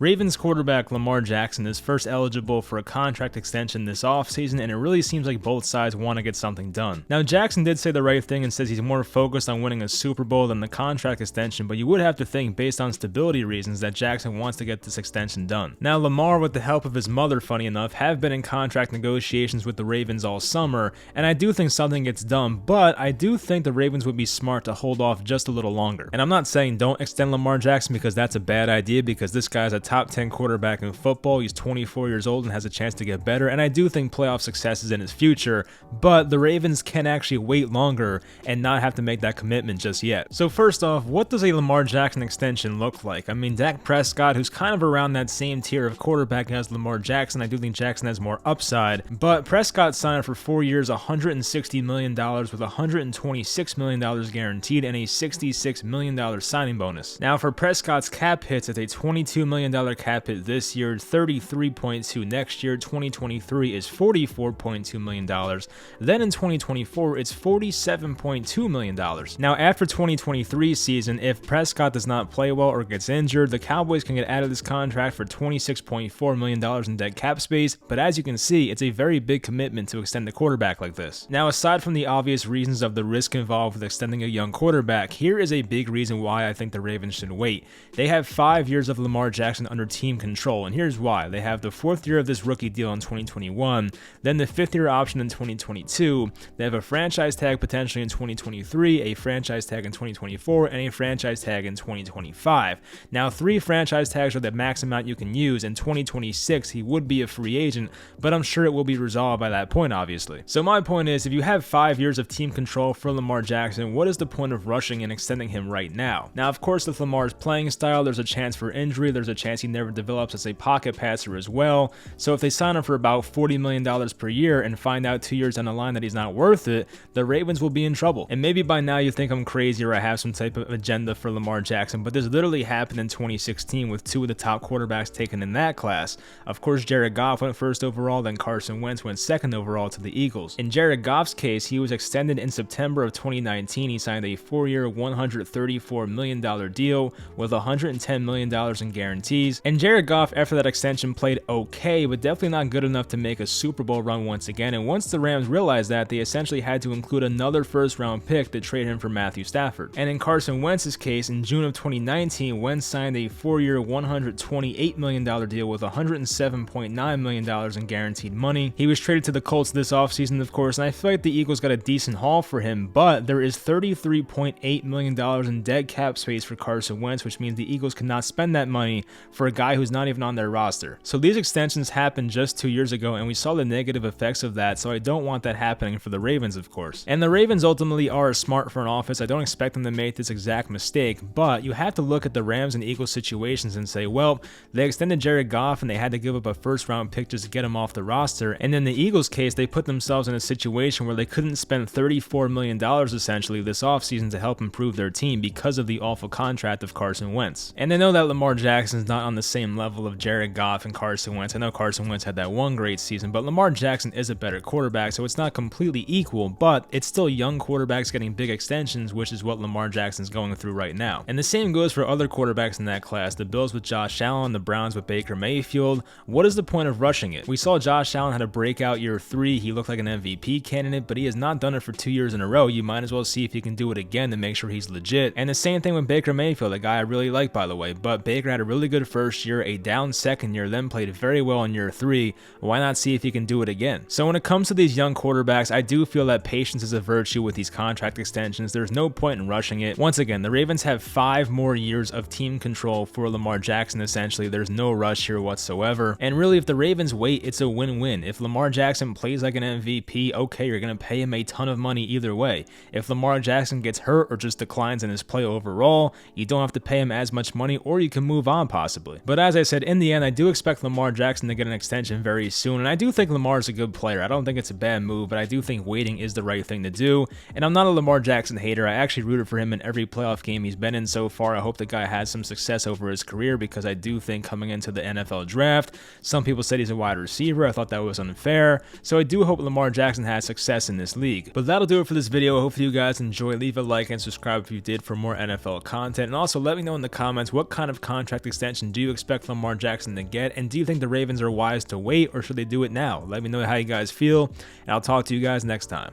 Ravens quarterback Lamar Jackson is first eligible for a contract extension this offseason, and it really seems like both sides want to get something done. Now, Jackson did say the right thing and says he's more focused on winning a Super Bowl than the contract extension, but you would have to think, based on stability reasons, that Jackson wants to get this extension done. Now, Lamar, with the help of his mother, funny enough, have been in contract negotiations with the Ravens all summer, and I do think something gets done, but I do think the Ravens would be smart to hold off just a little longer. And I'm not saying don't extend Lamar Jackson because that's a bad idea, because this guy's a top 10 quarterback in football. He's 24 years old and has a chance to get better, and I do think playoff success is in his future, but the Ravens can actually wait longer and not have to make that commitment just yet. So first off, what does a Lamar Jackson extension look like? I mean, Dak Prescott, who's kind of around that same tier of quarterback as Lamar Jackson, I do think Jackson has more upside, but Prescott signed for 4 years, $160 million with $126 million guaranteed and a $66 million signing bonus. Now for Prescott's cap hits, it's a $22 million cap hit this year, 33.2 next year, 2023 is $44.2 million, then in 2024 it's $47.2 million. Now after 2023 season, if Prescott does not play well or gets injured, the Cowboys can get out of this contract for $26.4 million in dead cap space, but as you can see, it's a very big commitment to extend the quarterback like this. Now aside from the obvious reasons of the risk involved with extending a young quarterback, here is a big reason why I think the Ravens should wait. They have 5 years of Lamar Jackson under team control, and here's why. They have the 4th year of this rookie deal in 2021, then the 5th year option in 2022, they have a franchise tag potentially in 2023, a franchise tag in 2024, and a franchise tag in 2025. Now 3 franchise tags are the max amount you can use. In 2026 he would be a free agent, but I'm sure it will be resolved by that point, obviously. So my point is, if you have 5 years of team control for Lamar Jackson, what is the point of rushing and extending him right now? Now of course, with Lamar's playing style, there's a chance for injury, there's a chance he never develops as a pocket passer as well, so if they sign him for about $40 million per year and find out 2 years down the line that he's not worth it, the Ravens will be in trouble. And maybe by now you think I'm crazy or I have some type of agenda for Lamar Jackson, but this literally happened in 2016 with 2 of the top quarterbacks taken in that class. Of course, Jared Goff went first overall, then Carson Wentz went second overall to the Eagles. In Jared Goff's case, he was extended in September of 2019. He signed a 4-year, $134 million deal with $110 million in guarantees, and Jared Goff after that extension played okay, but definitely not good enough to make a Super Bowl run once again, and once the Rams realized that, they essentially had to include another first-round pick to trade him for Matthew Stafford. And in Carson Wentz's case, in June of 2019, Wentz signed a 4-year, $128 million deal with $107.9 million in guaranteed money. He was traded to the Colts this offseason, of course, and I feel like the Eagles got a decent haul for him, but there is $33.8 million in dead cap space for Carson Wentz, which means the Eagles cannot spend that money for a guy who's not even on their roster. So these extensions happened just 2 years ago, and we saw the negative effects of that, so I don't want that happening for the Ravens, of course. And the Ravens ultimately are a smart front office. I don't expect them to make this exact mistake, but you have to look at the Rams and Eagles situations and say, well, they extended Jared Goff and they had to give up a first-round pick just to get him off the roster, and in the Eagles case, they put themselves in a situation where they couldn't spend $34 million essentially this offseason to help improve their team because of the awful contract of Carson Wentz. And I know that Lamar Jackson's not on the same level of Jared Goff and Carson Wentz. I know Carson Wentz had that one great season, but Lamar Jackson is a better quarterback, so it's not completely equal, but it's still young quarterbacks getting big extensions, which is what Lamar Jackson's going through right now. And the same goes for other quarterbacks in that class. The Bills with Josh Allen, the Browns with Baker Mayfield. What is the point of rushing it? We saw Josh Allen had a breakout year 3. He looked like an MVP candidate, but he has not done it for 2 years in a row. You might as well see if he can do it again to make sure he's legit. And the same thing with Baker Mayfield, a guy I really like, by the way, but Baker had a really good first year, a down second year, then played very well in year 3. Why not see if he can do it again? So when it comes to these young quarterbacks, I do feel that patience is a virtue with these contract extensions. There's no point in rushing it. Once again, the Ravens have 5 more years of team control for Lamar Jackson, essentially. There's no rush here whatsoever. And really, if the Ravens wait, it's a win-win. If Lamar Jackson plays like an MVP, okay, you're going to pay him a ton of money either way. If Lamar Jackson gets hurt or just declines in his play overall, you don't have to pay him as much money, or you can move on possibly. But as I said, in the end, I do expect Lamar Jackson to get an extension very soon, and I do think Lamar is a good player. I don't think it's a bad move, but I do think waiting is the right thing to do. And I'm not a Lamar Jackson hater. I actually rooted for him in every playoff game he's been in so far. I hope the guy has some success over his career, because I do think coming into the NFL draft, some people said he's a wide receiver. I thought that was unfair. So I do hope Lamar Jackson has success in this league. But that'll do it for this video. Hopefully you guys enjoy. Leave a like and subscribe if you did for more NFL content. And also let me know in the comments what kind of contract extension extension do you expect Lamar Jackson to get, and do you think the Ravens are wise to wait, or should they do it now? Let me know how you guys feel, and I'll talk to you guys next time.